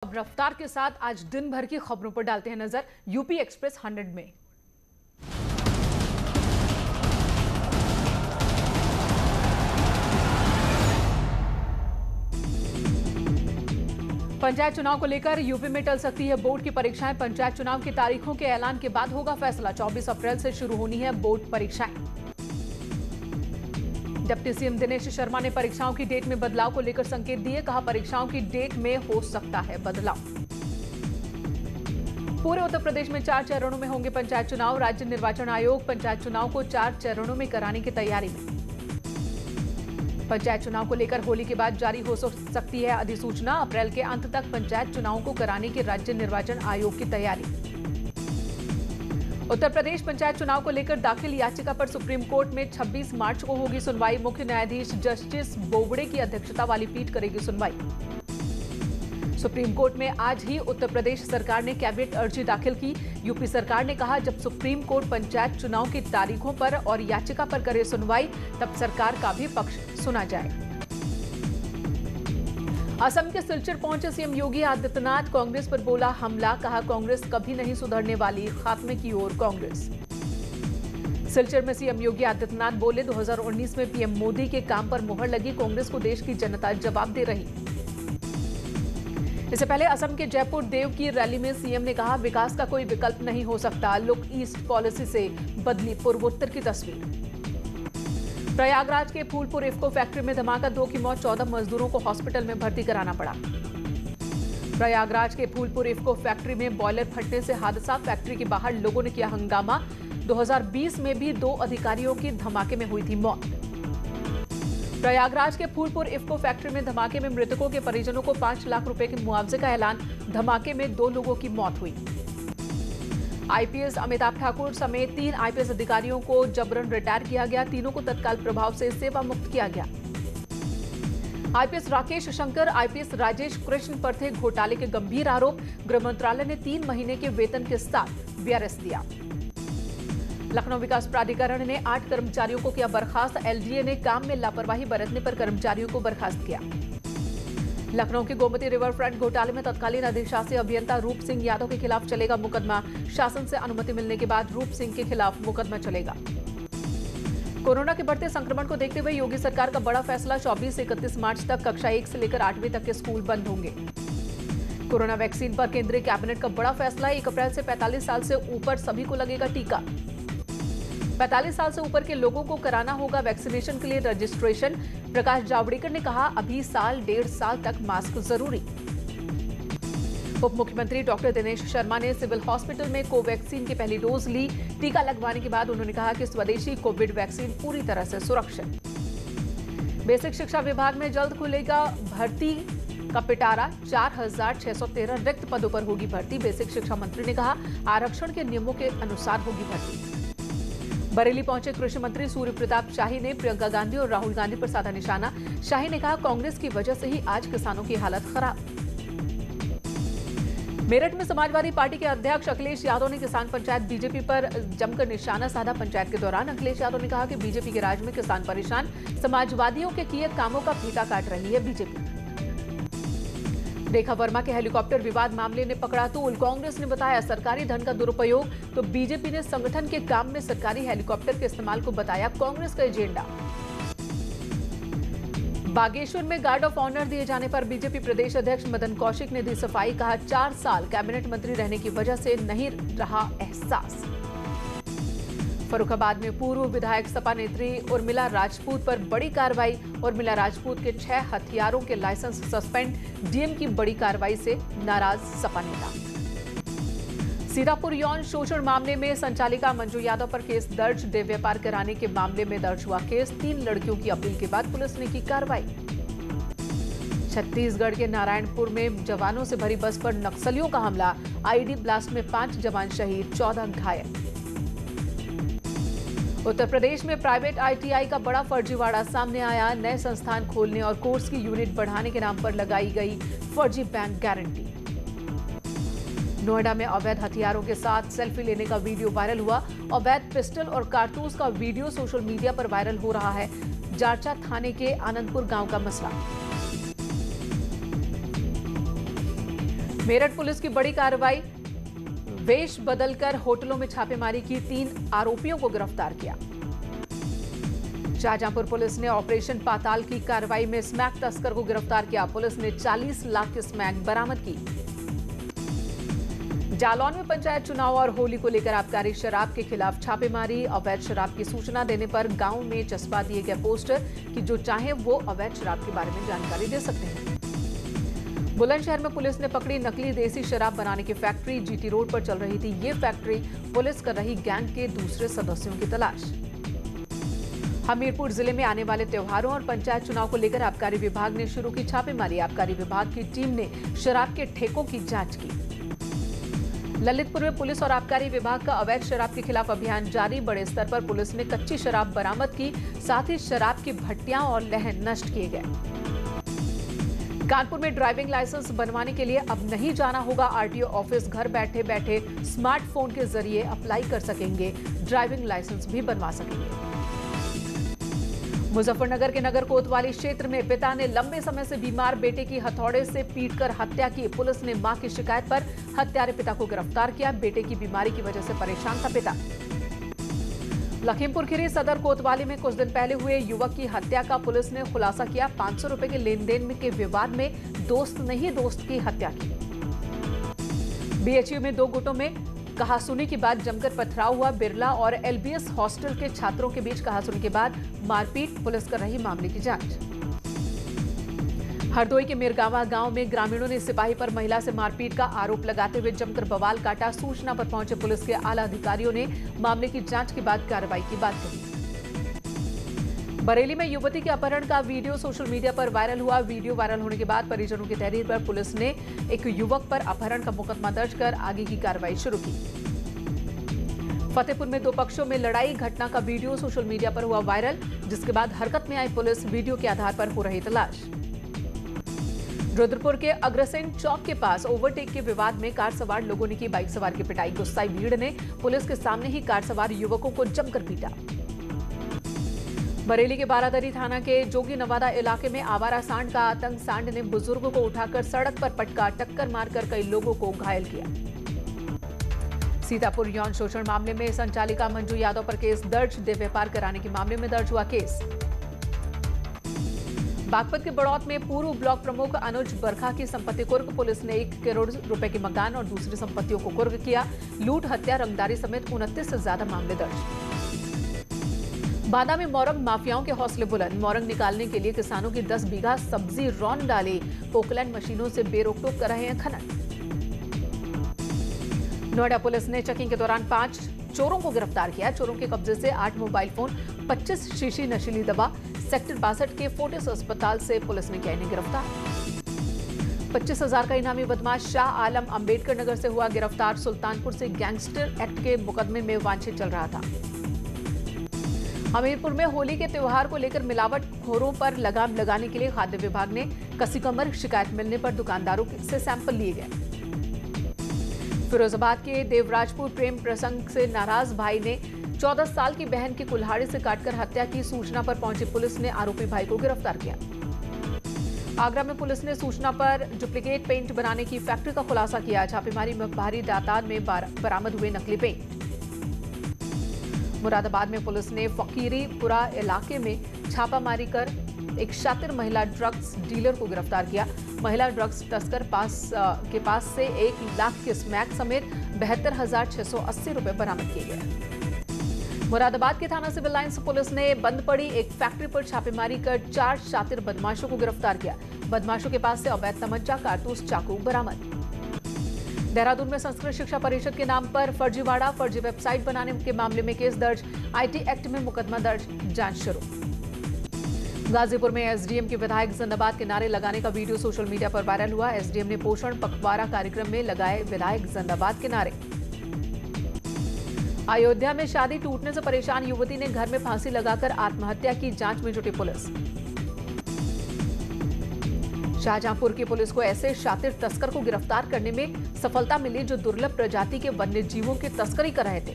अब रफ्तार के साथ आज दिन भर की खबरों पर डालते हैं नजर यूपी एक्सप्रेस 100 में। पंचायत चुनाव को लेकर यूपी में टल सकती है बोर्ड की परीक्षाएं। पंचायत चुनाव की तारीखों के ऐलान के बाद होगा फैसला। 24 अप्रैल से शुरू होनी है बोर्ड परीक्षाएं। डिप्टी सीएम दिनेश शर्मा ने परीक्षाओं की डेट में बदलाव को लेकर संकेत दिए। कहा, परीक्षाओं की डेट में हो सकता है बदलाव। पूरे उत्तर प्रदेश में 4 चरणों में होंगे पंचायत चुनाव। राज्य निर्वाचन आयोग पंचायत चुनाव को 4 चरणों में कराने की तैयारी में। पंचायत चुनाव को लेकर होली के बाद जारी हो सकती है अधिसूचना। अप्रैल के अंत तक पंचायत चुनावों को कराने की राज्य निर्वाचन आयोग की तैयारी। उत्तर प्रदेश पंचायत चुनाव को लेकर दाखिल याचिका पर सुप्रीम कोर्ट में 26 मार्च को होगी सुनवाई। मुख्य न्यायाधीश जस्टिस बोबड़े की अध्यक्षता वाली पीठ करेगी सुनवाई। सुप्रीम कोर्ट में आज ही उत्तर प्रदेश सरकार ने कैबिनेट अर्जी दाखिल की। यूपी सरकार ने कहा, जब सुप्रीम कोर्ट पंचायत चुनाव की तारीखों पर और याचिका पर करे सुनवाई, तब सरकार का भी पक्ष सुना जाए। असम के सिलचर पहुंचे सीएम योगी आदित्यनाथ। कांग्रेस पर बोला हमला। कहा, कांग्रेस कभी नहीं सुधरने वाली, खात्मे की ओर कांग्रेस। सिलचर में सीएम योगी आदित्यनाथ बोले, 2019 में पीएम मोदी के काम पर मुहर लगी। कांग्रेस को देश की जनता जवाब दे रही। इससे पहले असम के जयपुर देव की रैली में सीएम ने कहा, विकास का कोई विकल्प नहीं हो सकता। लुक ईस्ट पॉलिसी से बदली पूर्वोत्तर की तस्वीर। प्रयागराज के फूलपुर इफ्को फैक्ट्री में धमाका, 2 की मौत, 14 मजदूरों को हॉस्पिटल में भर्ती कराना पड़ा। प्रयागराज के फूलपुर इफ्को फैक्ट्री में बॉयलर फटने से हादसा। फैक्ट्री के बाहर लोगों ने किया हंगामा। 2020 में भी 2 अधिकारियों की धमाके में हुई थी मौत। प्रयागराज के फूलपुर इफ्को फैक्ट्री में धमाके में मृतकों के परिजनों को 5 लाख रुपए के मुआवजे का ऐलान। धमाके में 2 लोगों की मौत हुई। आईपीएस अमिताभ ठाकुर समेत 3 आईपीएस अधिकारियों को जबरन रिटायर किया गया। तीनों को तत्काल प्रभाव से सेवा मुक्त किया गया। आईपीएस राकेश शंकर, आईपीएस राजेश कृष्ण पर थे घोटाले के गंभीर आरोप। गृह मंत्रालय ने 3 महीने के वेतन के साथ वीआरएस दिया। लखनऊ विकास प्राधिकरण ने 8 कर्मचारियों को किया बर्खास्त। एलडीए ने काम में लापरवाही बरतने पर कर्मचारियों को बर्खास्त किया। लखनऊ के गोमती रिवर फ्रंट घोटाले में तत्कालीन अधिशासी अभियंता रूप सिंह यादव के खिलाफ चलेगा मुकदमा। शासन से अनुमति मिलने के बाद रूप सिंह के खिलाफ मुकदमा चलेगा। कोरोना के बढ़ते संक्रमण को देखते हुए योगी सरकार का बड़ा फैसला। 24 से 31 मार्च तक कक्षा 1 से लेकर 8वीं तक के स्कूल बंद होंगे। कोरोना वैक्सीन पर केंद्रीय कैबिनेट का बड़ा फैसला। 1 अप्रैल से 45 साल से ऊपर सभी को लगेगा टीका। 45 साल से ऊपर के लोगों को कराना होगा वैक्सीनेशन के लिए रजिस्ट्रेशन। प्रकाश जावड़ेकर ने कहा, अभी साल 1.5 साल तक मास्क जरूरी। उप मुख्यमंत्री डॉक्टर दिनेश शर्मा ने सिविल हॉस्पिटल में कोवैक्सीन की पहली डोज ली। टीका लगवाने के बाद उन्होंने कहा कि स्वदेशी कोविड वैक्सीन पूरी तरह से सुरक्षित। बेसिक शिक्षा विभाग में जल्द खुलेगा भर्ती का पिटारा। 4613 रिक्त पदों पर होगी भर्ती। बेसिक शिक्षा मंत्री ने कहा, आरक्षण के नियमों के अनुसार होगी भर्ती। बरेली पहुंचे कृषि मंत्री सूर्य प्रताप शाही ने प्रियंका गांधी और राहुल गांधी पर साधा निशाना। शाही ने कहा, कांग्रेस की वजह से ही आज किसानों की हालत खराब। मेरठ में समाजवादी पार्टी के अध्यक्ष अखिलेश यादव ने किसान पंचायत बीजेपी पर जमकर निशाना साधा। पंचायत के दौरान अखिलेश यादव ने कहा कि बीजेपी के राज में किसान परेशान, समाजवादियों के किए कामों का फीता काट रही है बीजेपी। रेखा वर्मा के हेलीकॉप्टर विवाद मामले ने पकड़ा तूल। कांग्रेस ने बताया सरकारी धन का दुरुपयोग, तो बीजेपी ने संगठन के काम में सरकारी हेलीकॉप्टर के इस्तेमाल को बताया कांग्रेस का एजेंडा। बागेश्वर में गार्ड ऑफ ऑनर दिए जाने पर बीजेपी प्रदेश अध्यक्ष मदन कौशिक ने दी सफाई। कहा, 4 साल कैबिनेट मंत्री रहने की वजह से नहीं रहा एहसास। फर्रुखाबाद में पूर्व विधायक सपा नेत्री उर्मिला राजपूत पर बड़ी कार्रवाई। उर्मिला राजपूत के 6 हथियारों के लाइसेंस सस्पेंड। डीएम की बड़ी कार्रवाई से नाराज सपा नेता। सीतापुर यौन शोषण मामले में संचालिका मंजू यादव पर केस दर्ज। देह व्यापार कराने के मामले में दर्ज हुआ केस। 3 लड़कियों की अपील के बाद पुलिस ने की कार्रवाई। छत्तीसगढ़ के नारायणपुर में जवानों से भरी बस पर नक्सलियों का हमला। आईईडी ब्लास्ट में 5 जवान शहीद, 14 घायल। उत्तर प्रदेश में प्राइवेट आईटीआई का बड़ा फर्जीवाड़ा सामने आया। नए संस्थान खोलने और कोर्स की यूनिट बढ़ाने के नाम पर लगाई गई फर्जी बैंक गारंटी। नोएडा में अवैध हथियारों के साथ सेल्फी लेने का वीडियो वायरल हुआ। अवैध पिस्टल और कारतूस का वीडियो सोशल मीडिया पर वायरल हो रहा है। जारचा थाने के आनंदपुर गांव का मसला। मेरठ पुलिस की बड़ी कार्रवाई, वेश बदलकर होटलों में छापेमारी की, 3 आरोपियों को गिरफ्तार किया। शाहजहांपुर पुलिस ने ऑपरेशन पाताल की कार्रवाई में स्मैक तस्कर को गिरफ्तार किया। पुलिस ने 40 लाख की स्मैक बरामद की। जालौन में पंचायत चुनाव और होली को लेकर आबकारी शराब के खिलाफ छापेमारी। अवैध शराब की सूचना देने पर गांव में चस्पा दिए गए पोस्टर कि जो चाहे वो अवैध शराब के बारे में जानकारी दे सकते हैं। बुलंदशहर में पुलिस ने पकड़ी नकली देसी शराब बनाने की फैक्ट्री। जीटी रोड पर चल रही थी ये फैक्ट्री। पुलिस कर रही गैंग के दूसरे सदस्यों की तलाश। हमीरपुर जिले में आने वाले त्योहारों और पंचायत चुनाव को लेकर आबकारी विभाग ने शुरू की छापेमारी। आबकारी विभाग की टीम ने शराब के ठेकों की जांच की। ललितपुर में पुलिस और आबकारी विभाग का अवैध शराब के खिलाफ अभियान जारी। बड़े स्तर पर पुलिस ने कच्ची शराब बरामद की, साथ ही शराब की भट्टियां और लहन नष्ट किए गए। कानपुर में ड्राइविंग लाइसेंस बनवाने के लिए अब नहीं जाना होगा आरटीओ ऑफिस। घर बैठे बैठे स्मार्टफोन के जरिए अप्लाई कर सकेंगे, ड्राइविंग लाइसेंस भी बनवा सकेंगे। मुजफ्फरनगर के नगर कोतवाली क्षेत्र में पिता ने लंबे समय से बीमार बेटे की हथौड़े से पीटकर हत्या की। पुलिस ने मां की शिकायत पर हत्यारे पिता को गिरफ्तार किया। बेटे की बीमारी की वजह से परेशान था पिता। लखीमपुर खीरी सदर कोतवाली में कुछ दिन पहले हुए युवक की हत्या का पुलिस ने खुलासा किया। 500 रुपए के लेन देन के विवाद में दोस्त ने ही दोस्त की हत्या की। बीएचयू में 2 गुटों में कहासुनी के बाद जमकर पथराव हुआ। बिरला और एलबीएस हॉस्टल के छात्रों के बीच कहासुनी के बाद मारपीट। पुलिस कर रही मामले की जांच। हरदोई के मिरगावा गांव में ग्रामीणों ने सिपाही पर महिला से मारपीट का आरोप लगाते हुए जमकर बवाल काटा। सूचना पर पहुंचे पुलिस के आला अधिकारियों ने मामले की जांच के बाद कार्रवाई की बात कही। बरेली में युवती के अपहरण का वीडियो सोशल मीडिया पर वायरल हुआ। वीडियो वायरल होने के बाद परिजनों की तहरीर पर पुलिस ने एक युवक पर अपहरण का मुकदमा दर्ज कर आगे की कार्रवाई शुरू की। फतेहपुर में 2 पक्षों में लड़ाई, घटना का वीडियो सोशल मीडिया पर हुआ वायरल, जिसके बाद हरकत में आई पुलिस। वीडियो के आधार पर हो रही तलाश। रुद्रपुर के अग्रसेन चौक के पास ओवरटेक के विवाद में कार सवार लोगों ने की बाइक सवार की पिटाई। गुस्साई भीड़ ने पुलिस के सामने ही कार सवार युवकों को जमकर पीटा। बरेली के बारादरी थाना के जोगी नवादा इलाके में आवारा सांड का आतंक। सांड ने बुजुर्ग को उठाकर सड़क पर पटका, टक्कर मारकर कई लोगों को घायल किया। सीतापुर यौन शोषण मामले में संचालिका मंजू यादव पर केस दर्ज। देह व्यापार कराने के मामले में दर्ज हुआ केस। बागपत के बड़ौत में पूर्व ब्लॉक प्रमुख अनुज बरखा की संपत्ति कुर्क। पुलिस ने 1 करोड़ रुपए के मकान और दूसरी संपत्तियों को कुर्क किया। लूट, हत्या, रंगदारी समेत 29 से ज्यादा मामले दर्ज। बांदा में मोरंग माफियाओं के हौसले बुलंद। मोरंग निकालने के लिए किसानों की 10 बीघा सब्जी रौन डाली। पोकलैंड मशीनों से बेरोक-टोक कर रहे हैं खनन। नोएडा पुलिस ने चेकिंग के दौरान 5 चोरों को गिरफ्तार किया। चोरों के कब्जे से 8 मोबाइल फोन, 25 शीशी नशीली दवा। सेक्टर 62 के फोर्टिस अस्पताल से पुलिस ने किया इन्हें गिरफ्तार। 25,000 का इनामी बदमाश शाह आलम अंबेडकर नगर से हुआ गिरफ्तार। सुल्तानपुर से गैंगस्टर एक्ट के मुकदमे में वांछित चल रहा था। हमीरपुर में होली के त्योहार को लेकर मिलावटखोरों पर लगाम लगाने के लिए खाद्य विभाग ने कसी कमर। शिकायत मिलने पर दुकानदारों से सैंपल लिए गए। फिरोजाबाद के देवराजपुर प्रेम प्रसंग से नाराज भाई ने 14 साल की बहन की कुल्हाड़ी से काटकर हत्या की। सूचना पर पहुंची पुलिस ने आरोपी भाई को गिरफ्तार किया। आगरा में पुलिस ने सूचना पर डुप्लीकेट पेंट बनाने की फैक्ट्री का खुलासा किया। छापेमारी में भारी दातार में बरामद हुए नकली पेंट। मुरादाबाद में पुलिस ने फकीरीपुरा इलाके में छापामारी कर एक शातिर महिला ड्रग्स डीलर को गिरफ्तार किया। महिला ड्रग्स तस्कर के पास से 1 लाख के स्मैक समेत 72,680 रुपए बरामद किए गए। मुरादाबाद के थाना सिविल लाइंस पुलिस ने बंद पड़ी एक फैक्ट्री पर छापेमारी कर 4 शातिर बदमाशों को गिरफ्तार किया। बदमाशों के पास से अवैध तमंचा, कारतूस, चाकू बरामद। देहरादून में संस्कृत शिक्षा परिषद के नाम पर फर्जीवाड़ा, फर्जी वेबसाइट बनाने के मामले में केस दर्ज। आईटी एक्ट में मुकदमा दर्ज, जांच शुरू। गाजीपुर में एसडीएम के विधायक जिंदाबाद के नारे लगाने का वीडियो सोशल मीडिया पर वायरल हुआ। एसडीएम ने पोषण पखवाड़ा कार्यक्रम में लगाए विधायक जिंदाबाद के नारे। अयोध्या में शादी टूटने से परेशान युवती ने घर में फांसी लगाकर आत्महत्या की। जांच में जुटी पुलिस। शाहजहांपुर की पुलिस को ऐसे शातिर तस्कर को गिरफ्तार करने में सफलता मिली जो दुर्लभ प्रजाति के वन्य जीवों की तस्करी कर रहे थे।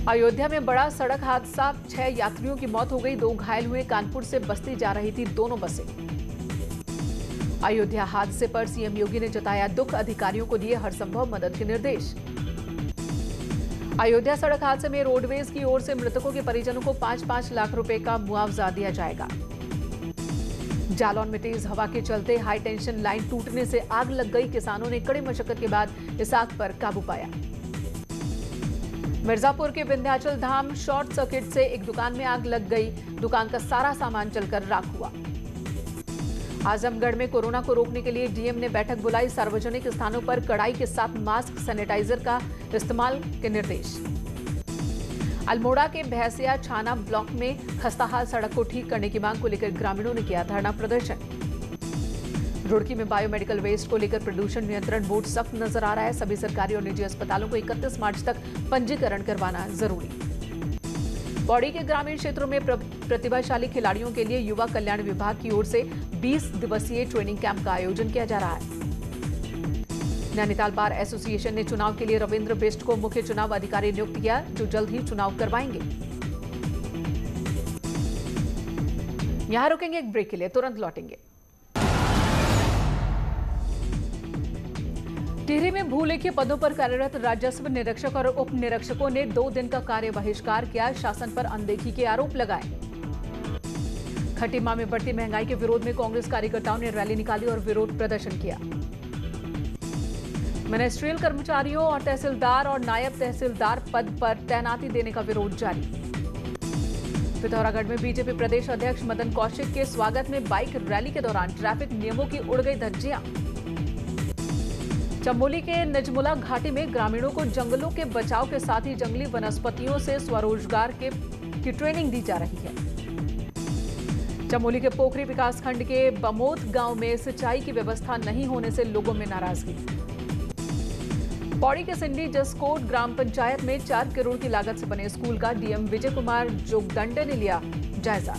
अयोध्या में बड़ा सड़क हादसा, 6 यात्रियों की मौत हो गई, 2 घायल हुए। कानपुर से बस्ती जा रही थी दोनों बसें। अयोध्या हादसे पर सीएम योगी ने जताया दुख, अधिकारियों को दिए हर संभव मदद के निर्देश। अयोध्या सड़क हादसे में रोडवेज की ओर से मृतकों के परिजनों को 5-5 लाख रुपए का मुआवजा दिया जाएगा। जालौन में तेज हवा के चलते हाई टेंशन लाइन टूटने से आग लग गई, किसानों ने कड़ी मशक्कत के बाद इस आग पर काबू पाया। मिर्जापुर के विंध्याचल धाम शॉर्ट सर्किट से एक दुकान में आग लग गई, दुकान का सारा सामान जलकर राख हुआ। आजमगढ़ में कोरोना को रोकने के लिए डीएम ने बैठक बुलाई, सार्वजनिक स्थानों पर कड़ाई के साथ मास्क, सैनिटाइजर का इस्तेमाल के निर्देश। अल्मोड़ा के भैंसिया छाना ब्लॉक में खस्ताहाल सड़क को ठीक करने की मांग को लेकर ग्रामीणों ने किया धरना प्रदर्शन। रुड़की में बायोमेडिकल वेस्ट को लेकर प्रदूषण नियंत्रण बोर्ड सख्त नजर आ रहा है, सभी सरकारी और निजी अस्पतालों को 31 मार्च तक पंजीकरण करवाना जरूरी। पौड़ी के ग्रामीण क्षेत्रों में प्रतिभाशाली खिलाड़ियों के लिए युवा कल्याण विभाग की ओर से 20 दिवसीय ट्रेनिंग कैंप का आयोजन किया जा रहा है। नैनीताल बार एसोसिएशन ने चुनाव के लिए रविंद्र बिष्ट को मुख्य चुनाव अधिकारी नियुक्त किया, जो जल्द ही चुनाव करवाएंगे। यहां रुकेंगे एक ब्रेक के लिए, तुरंत लौटेंगे। टिहरी में भूलेखीय पदों पर कार्यरत राजस्व निरीक्षक और उप निरीक्षकों ने 2 दिन का कार्य बहिष्कार किया, शासन पर अनदेखी के आरोप लगाए। खटीमा में बढ़ती महंगाई के विरोध में कांग्रेस कार्यकर्ताओं ने रैली निकाली और विरोध प्रदर्शन किया। मिनिस्ट्रियल कर्मचारियों और तहसीलदार और नायब तहसीलदार पद पर तैनाती देने का विरोध जारी। पिथौरागढ़ में बीजेपी प्रदेश अध्यक्ष मदन कौशिक के स्वागत में बाइक रैली के दौरान ट्रैफिक नियमों की उड़ गई धज्जियां। चमोली के नजमुला घाटी में ग्रामीणों को जंगलों के बचाव के साथ ही जंगली वनस्पतियों से स्वरोजगार की ट्रेनिंग दी जा रही है। चमोली के पोखरी विकासखंड के बमोत गांव में सिंचाई की व्यवस्था नहीं होने से लोगों में नाराजगी। पौड़ी के सिंडी जसकोट ग्राम पंचायत में 4 करोड़ की लागत से बने स्कूल का डीएम विजय कुमार जोगदंड ने लिया जायजा।